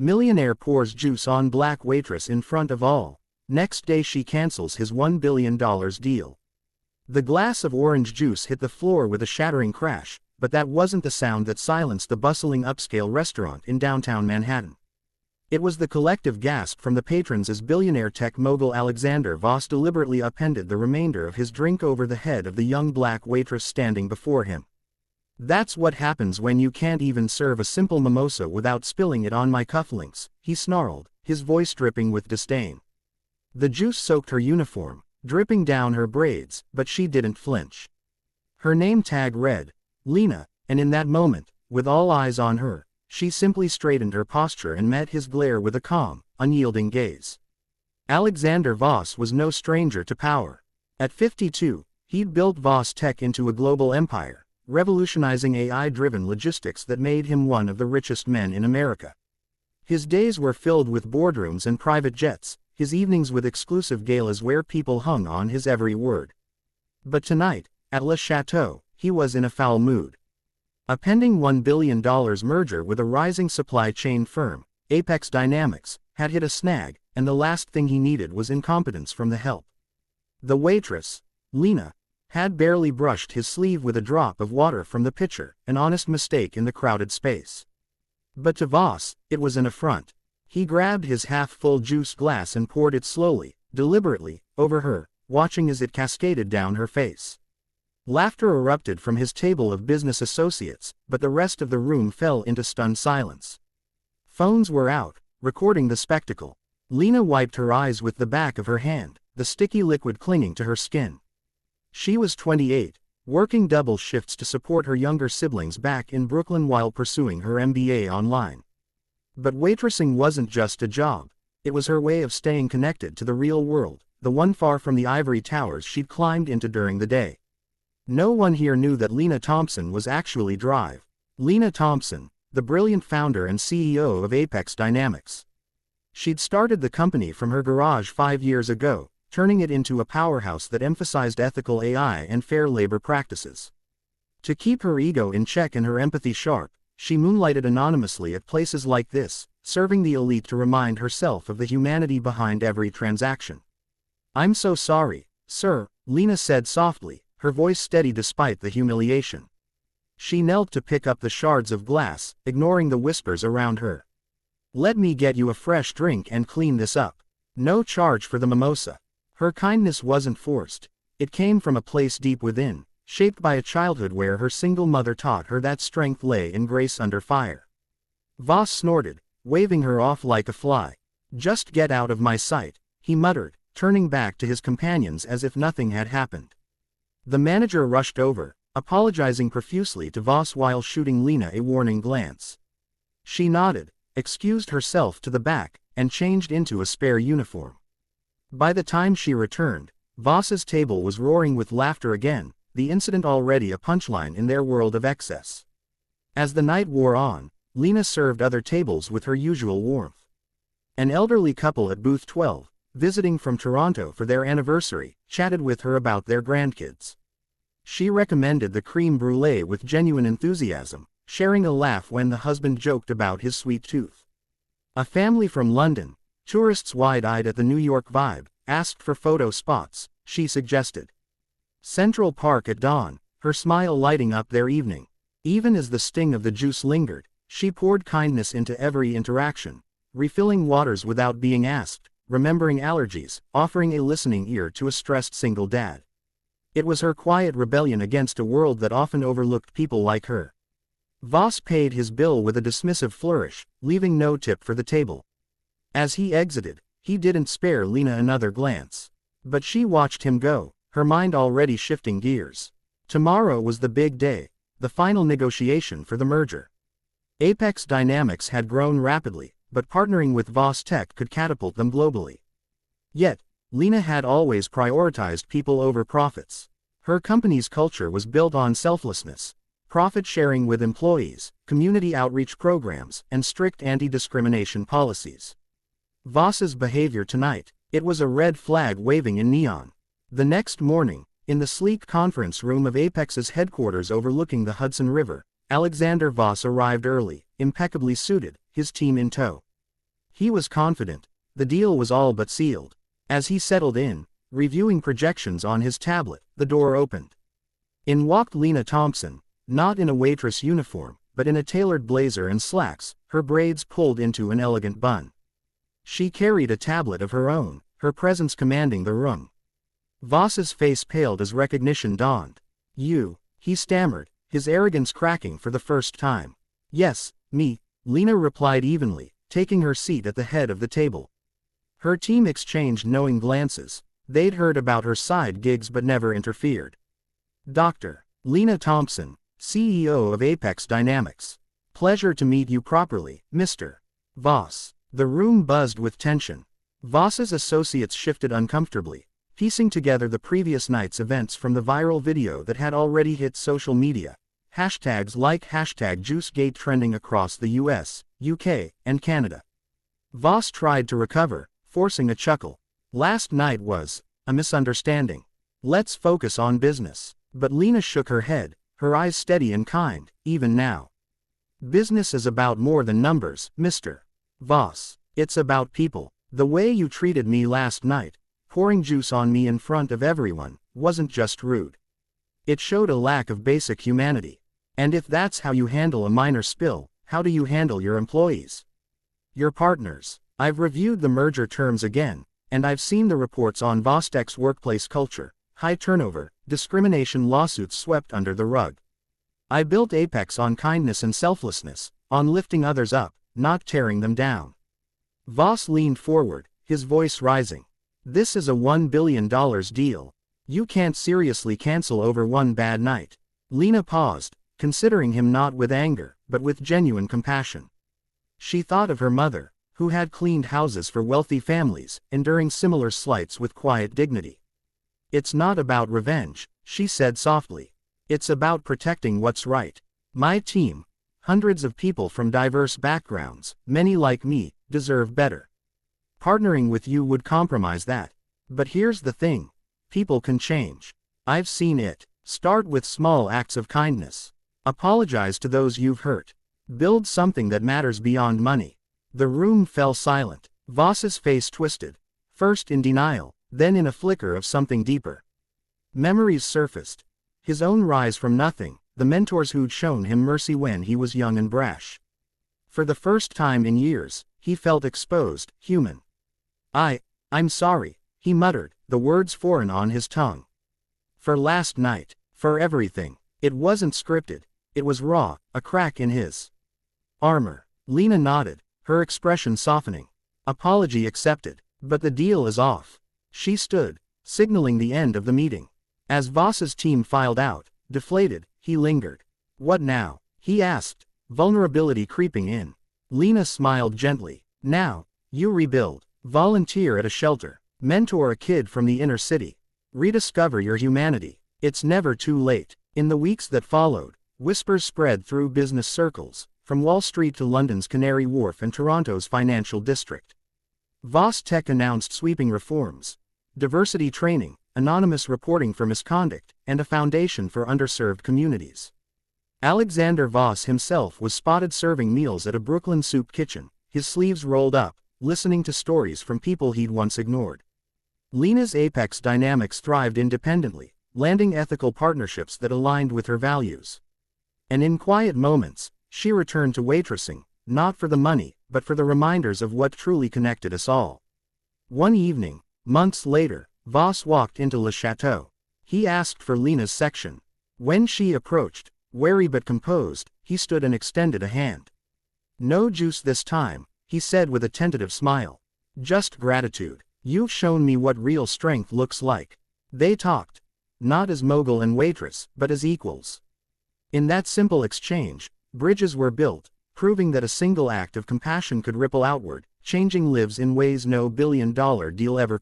Millionaire pours juice on black waitress in front of all. Next day she cancels his $1 billion deal. The glass of orange juice hit the floor with a shattering crash, but that wasn't the sound that silenced the bustling upscale restaurant in downtown Manhattan. It was the collective gasp from the patrons as billionaire tech mogul Alexander Voss deliberately upended the remainder of his drink over the head of the young black waitress standing before him. "That's what happens when you can't even serve a simple mimosa without spilling it on my cufflinks," he snarled, his voice dripping with disdain. The juice soaked her uniform, dripping down her braids, but she didn't flinch. Her name tag read, Lena, and in that moment, with all eyes on her, she simply straightened her posture and met his glare with a calm, unyielding gaze. Alexander Voss was no stranger to power. At 52, he'd built Voss Tech into a global empire, revolutionizing AI-driven logistics that made him one of the richest men in America. His days were filled with boardrooms and private jets, his evenings with exclusive galas where people hung on his every word. But tonight, at Le Chateau, he was in a foul mood. A pending $1 billion merger with a rising supply chain firm, Apex Dynamics, had hit a snag, and the last thing he needed was incompetence from the help. The waitress, Lena, had barely brushed his sleeve with a drop of water from the pitcher, an honest mistake in the crowded space. But to Voss, it was an affront. He grabbed his half-full juice glass and poured it slowly, deliberately, over her, watching as it cascaded down her face. Laughter erupted from his table of business associates, but the rest of the room fell into stunned silence. Phones were out, recording the spectacle. Lena wiped her eyes with the back of her hand, the sticky liquid clinging to her skin. She was 28, working double shifts to support her younger siblings back in Brooklyn while pursuing her MBA online. But waitressing wasn't just a job. It was her way of staying connected to the real world, the one far from the ivory towers she'd climbed into during the day. No one here knew that Lena Thompson was actually Drive. Lena Thompson, the brilliant founder and CEO of Apex Dynamics. She'd started the company from her garage 5 years ago, turning it into a powerhouse that emphasized ethical AI and fair labor practices. To keep her ego in check and her empathy sharp, she moonlighted anonymously at places like this, serving the elite to remind herself of the humanity behind every transaction. "I'm so sorry, sir," Lena said softly, her voice steady despite the humiliation. She knelt to pick up the shards of glass, ignoring the whispers around her. "Let me get you a fresh drink and clean this up. No charge for the mimosa." Her kindness wasn't forced. It came from a place deep within, shaped by a childhood where her single mother taught her that strength lay in grace under fire. Voss snorted, waving her off like a fly. "Just get out of my sight," he muttered, turning back to his companions as if nothing had happened. The manager rushed over, apologizing profusely to Voss while shooting Lena a warning glance. She nodded, excused herself to the back, and changed into a spare uniform. By the time she returned, Voss's table was roaring with laughter again, the incident already a punchline in their world of excess. As the night wore on, Lena served other tables with her usual warmth. An elderly couple at booth 12, visiting from Toronto for their anniversary, chatted with her about their grandkids. She recommended the crème brûlée with genuine enthusiasm, sharing a laugh when the husband joked about his sweet tooth. A family from London, tourists wide-eyed at the New York vibe, asked for photo spots, she suggested. Central Park at dawn, her smile lighting up their evening. Even as the sting of the juice lingered, she poured kindness into every interaction, refilling waters without being asked, remembering allergies, offering a listening ear to a stressed single dad. It was her quiet rebellion against a world that often overlooked people like her. Voss paid his bill with a dismissive flourish, leaving no tip for the table. As he exited, he didn't spare Lena another glance. But she watched him go, her mind already shifting gears. Tomorrow was the big day, the final negotiation for the merger. Apex Dynamics had grown rapidly, but partnering with Voss Tech could catapult them globally. Yet, Lena had always prioritized people over profits. Her company's culture was built on selflessness, profit sharing with employees, community outreach programs, and strict anti-discrimination policies. Voss's behavior tonight, it was a red flag waving in neon. The next morning, in the sleek conference room of Apex's headquarters overlooking the Hudson River, Alexander Voss arrived early, impeccably suited, his team in tow. He was confident. The deal was all but sealed. As he settled in, reviewing projections on his tablet, the door opened. In walked Lena Thompson, not in a waitress uniform, but in a tailored blazer and slacks, her braids pulled into an elegant bun. She carried a tablet of her own, her presence commanding the room. Voss's face paled as recognition dawned. "You," he stammered, his arrogance cracking for the first time. "Yes, me," Lena replied evenly, taking her seat at the head of the table. Her team exchanged knowing glances. They'd heard about her side gigs but never interfered. "Dr. Lena Thompson, CEO of Apex Dynamics. Pleasure to meet you properly, Mr. Voss." The room buzzed with tension. Voss's associates shifted uncomfortably, piecing together the previous night's events from the viral video that had already hit social media. Hashtags like #JuiceGate trending across the US, UK, and Canada. Voss tried to recover, forcing a chuckle. "Last night was a misunderstanding. Let's focus on business." But Lena shook her head, her eyes steady and kind, even now. "Business is about more than numbers, Mr. Voss. It's about people. The way you treated me last night, pouring juice on me in front of everyone, wasn't just rude. It showed a lack of basic humanity. And if that's how you handle a minor spill, how do you handle your employees? Your partners?" "I've reviewed the merger terms again, and I've seen the reports on Vostek's workplace culture, high turnover, discrimination lawsuits swept under the rug. I built Apex on kindness and selflessness, on lifting others up, not tearing them down." Voss leaned forward, his voice rising. "This is a $1 billion deal. You can't seriously cancel over one bad night." Lena paused, considering him not with anger, but with genuine compassion. She thought of her mother, who had cleaned houses for wealthy families, enduring similar slights with quiet dignity. "It's not about revenge," she said softly. "It's about protecting what's right. My team, hundreds of people from diverse backgrounds, many like me, deserve better. Partnering with you would compromise that. But here's the thing. People can change. I've seen it. Start with small acts of kindness. Apologize to those you've hurt. Build something that matters beyond money." The room fell silent. Voss's face twisted. First in denial, then in a flicker of something deeper. Memories surfaced. His own rise from nothing, the mentors who'd shown him mercy when he was young and brash. For the first time in years, he felt exposed, human. I'm sorry," he muttered, the words foreign on his tongue. "For last night. For everything." It wasn't scripted. It was raw, a crack in his armor. Lena nodded, her expression softening. "Apology accepted. But the deal is off." She stood, signaling the end of the meeting. As Voss's team filed out, deflated, he lingered. "What now?" he asked, vulnerability creeping in. Lena smiled gently. "Now, you rebuild. Volunteer at a shelter. Mentor a kid from the inner city. Rediscover your humanity. It's never too late." In the weeks that followed, whispers spread through business circles, from Wall Street to London's Canary Wharf and Toronto's financial district. Voss Tech announced sweeping reforms. Diversity training, anonymous reporting for misconduct, and a foundation for underserved communities. Alexander Voss himself was spotted serving meals at a Brooklyn soup kitchen, his sleeves rolled up, listening to stories from people he'd once ignored. Lena's Apex Dynamics thrived independently, landing ethical partnerships that aligned with her values. And in quiet moments, she returned to waitressing, not for the money, but for the reminders of what truly connected us all. One evening, months later, Voss walked into Le Chateau. He asked for Lena's section. When she approached, wary but composed, he stood and extended a hand. "No juice this time," he said with a tentative smile. "Just gratitude. You've shown me what real strength looks like." They talked. Not as mogul and waitress, but as equals. In that simple exchange, bridges were built, proving that a single act of compassion could ripple outward, changing lives in ways no billion-dollar deal ever